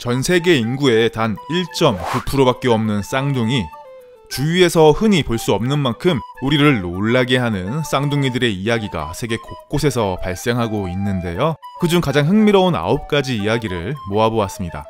전 세계 인구의 단 1.9%밖에 없는 쌍둥이. 주위에서 흔히 볼 수 없는 만큼 우리를 놀라게 하는 쌍둥이들의 이야기가 세계 곳곳에서 발생하고 있는데요. 그중 가장 흥미로운 9가지 이야기를 모아보았습니다.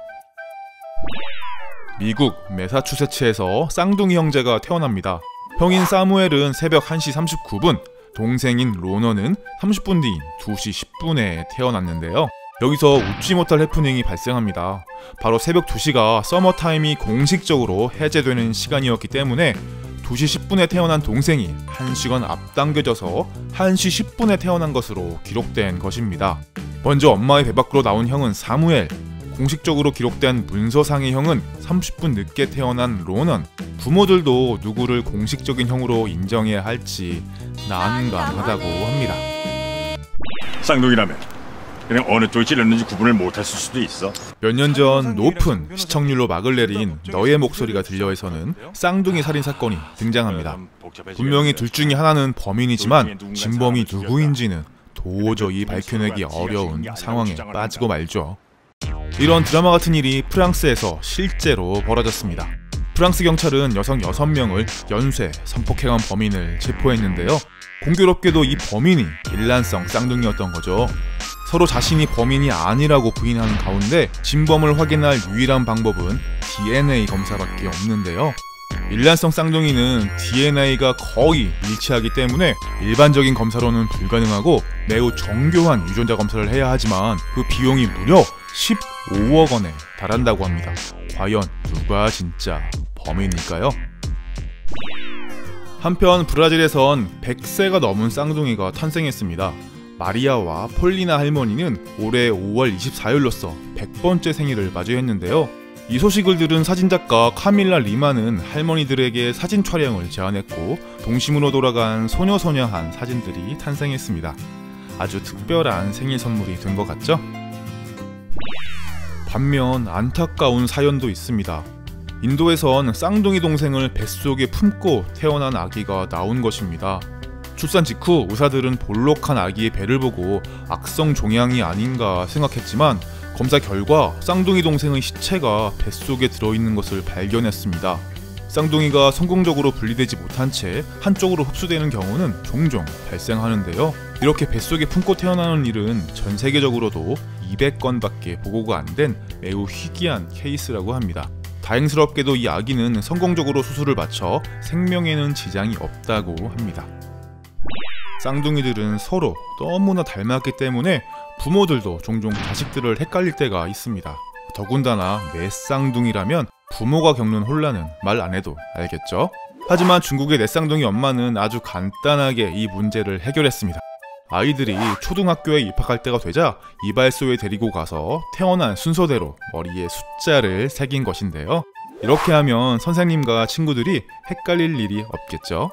미국 매사추세츠에서 쌍둥이 형제가 태어납니다. 형인 사무엘은 새벽 1시 39분, 동생인 로너는 30분 뒤인 2시 10분에 태어났는데요. 여기서 웃지 못할 해프닝이 발생합니다. 바로 새벽 2시가 서머타임이 공식적으로 해제되는 시간이었기 때문에 2시 10분에 태어난 동생이 1시간 앞당겨져서 1시 10분에 태어난 것으로 기록된 것입니다. 먼저 엄마의 배 밖으로 나온 형은 사무엘, 공식적으로 기록된 문서상의 형은 30분 늦게 태어난 로넌. 부모들도 누구를 공식적인 형으로 인정해야 할지 난감하다고 합니다. 쌍둥이라면 그냥 어느 쪽이 찔렸는지 구분을 못했을 수도 있어. 몇 년 전 높은 시청률로 막을 내린 너의 목소리가 들려에서는 쌍둥이 살인 사건이 등장합니다. 분명히 둘 중에 하나는 범인이지만 진범이 누구인지는 도저히 밝혀내기 어려운 상황에 빠지고 말죠. 이런 드라마 같은 일이 프랑스에서 실제로 벌어졌습니다. 프랑스 경찰은 여성 6명을 연쇄 선폭행한 범인을 체포했는데요. 공교롭게도 이 범인이 일란성 쌍둥이였던 거죠. 서로 자신이 범인이 아니라고 부인하는 가운데 진범을 확인할 유일한 방법은 DNA 검사밖에 없는데요. 일란성 쌍둥이는 DNA가 거의 일치하기 때문에 일반적인 검사로는 불가능하고 매우 정교한 유전자 검사를 해야 하지만 그 비용이 무려 15억 원에 달한다고 합니다. 과연 누가 진짜 범인일까요? 한편 브라질에선 100세가 넘은 쌍둥이가 탄생했습니다. 마리아와 폴리나 할머니는 올해 5월 24일로써 100번째 생일을 맞이했는데요. 이 소식을 들은 사진작가 카밀라 리마는 할머니들에게 사진 촬영을 제안했고 동심으로 돌아간 소녀소녀한 사진들이 탄생했습니다. 아주 특별한 생일 선물이 된 것 같죠? 반면 안타까운 사연도 있습니다. 인도에선 쌍둥이 동생을 뱃속에 품고 태어난 아기가 나온 것입니다. 출산 직후 의사들은 볼록한 아기의 배를 보고 악성 종양이 아닌가 생각했지만 검사 결과 쌍둥이 동생의 시체가 뱃속에 들어있는 것을 발견했습니다. 쌍둥이가 성공적으로 분리되지 못한 채 한쪽으로 흡수되는 경우는 종종 발생하는데요. 이렇게 뱃속에 품고 태어나는 일은 전 세계적으로도 200건밖에 보고가 안 된 매우 희귀한 케이스라고 합니다. 다행스럽게도 이 아기는 성공적으로 수술을 마쳐 생명에는 지장이 없다고 합니다. 쌍둥이들은 서로 너무나 닮았기 때문에 부모들도 종종 자식들을 헷갈릴 때가 있습니다. 더군다나 넷쌍둥이라면 부모가 겪는 혼란은 말 안 해도 알겠죠? 하지만 중국의 넷쌍둥이 엄마는 아주 간단하게 이 문제를 해결했습니다. 아이들이 초등학교에 입학할 때가 되자 이발소에 데리고 가서 태어난 순서대로 머리에 숫자를 새긴 것인데요. 이렇게 하면 선생님과 친구들이 헷갈릴 일이 없겠죠?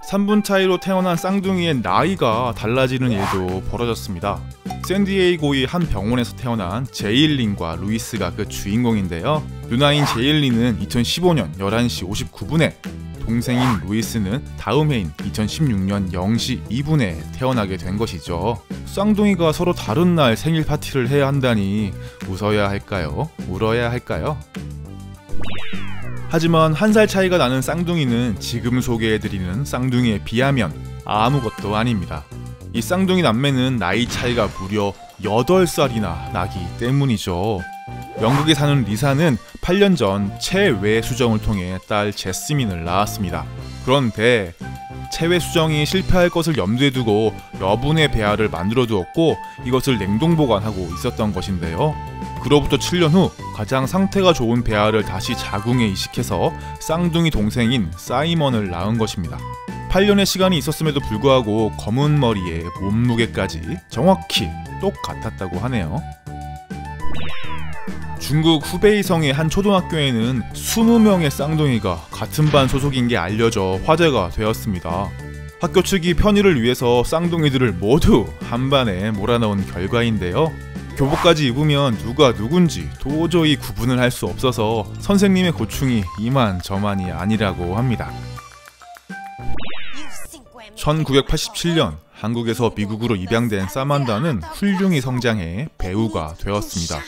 3분 차이로 태어난 쌍둥이의 나이가 달라지는 일도 벌어졌습니다. 샌디에이고의 한 병원에서 태어난 제일린과 루이스가 그 주인공인데요. 누나인 제일린은 2015년 11시 59분에, 동생인 루이스는 다음 해인 2016년 0시 2분에 태어나게 된 것이죠. 쌍둥이가 서로 다른 날 생일 파티를 해야 한다니 웃어야 할까요? 울어야 할까요? 하지만 1살 차이가 나는 쌍둥이는 지금 소개해드리는 쌍둥이에 비하면 아무것도 아닙니다. 이 쌍둥이 남매는 나이 차이가 무려 8살이나 나기 때문이죠. 영국에 사는 리사는 8년 전 체외 수정을 통해 딸 제스민을 낳았습니다. 그런데 체외 수정이 실패할 것을 염두에 두고 여분의 배아를 만들어 두었고 이것을 냉동 보관하고 있었던 것인데요. 그로부터 7년 후 가장 상태가 좋은 배아를 다시 자궁에 이식해서 쌍둥이 동생인 사이먼을 낳은 것입니다. 8년의 시간이 있었음에도 불구하고 검은 머리에 몸무게까지 정확히 똑같았다고 하네요. 중국 후베이성의 한 초등학교에는 20명의 쌍둥이가 같은 반 소속인 게 알려져 화제가 되었습니다. 학교 측이 편의를 위해서 쌍둥이들을 모두 한 반에 몰아넣은 결과인데요. 교복까지 입으면 누가 누군지 도저히 구분을 할 수 없어서 선생님의 고충이 이만저만이 아니라고 합니다. 1987년 한국에서 미국으로 입양된 사만다는 훌륭히 성장해 배우가 되었습니다.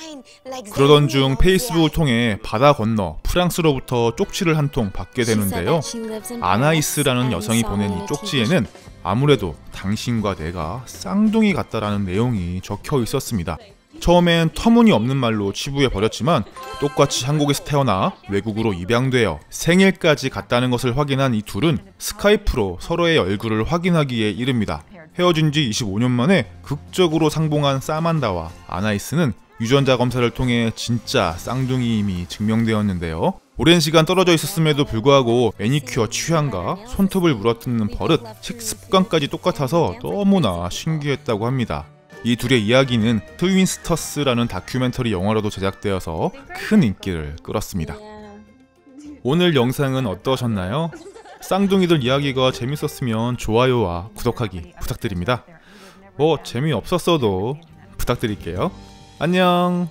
그러던 중 페이스북을 통해 바다 건너 프랑스로부터 쪽지를 한 통 받게 되는데요. 아나이스라는 여성이 보낸 이 쪽지에는 아무래도 당신과 내가 쌍둥이 같다라는 내용이 적혀 있었습니다. 처음엔 터무니없는 말로 치부해 버렸지만 똑같이 한국에서 태어나 외국으로 입양되어 생일까지 갔다는 것을 확인한 이 둘은 스카이프로 서로의 얼굴을 확인하기에 이릅니다. 헤어진 지 25년 만에 극적으로 상봉한 사만다와 아나이스는 유전자 검사를 통해 진짜 쌍둥이임이 증명되었는데요. 오랜 시간 떨어져 있었음에도 불구하고 매니큐어 취향과 손톱을 물어뜯는 버릇, 식습관까지 똑같아서 너무나 신기했다고 합니다. 이 둘의 이야기는 트윈스터스라는 다큐멘터리 영화로도 제작되어서 큰 인기를 끌었습니다. 오늘 영상은 어떠셨나요? 쌍둥이들 이야기가 재밌었으면 좋아요와 구독하기 부탁드립니다. 재미없었어도 부탁드릴게요. 안녕.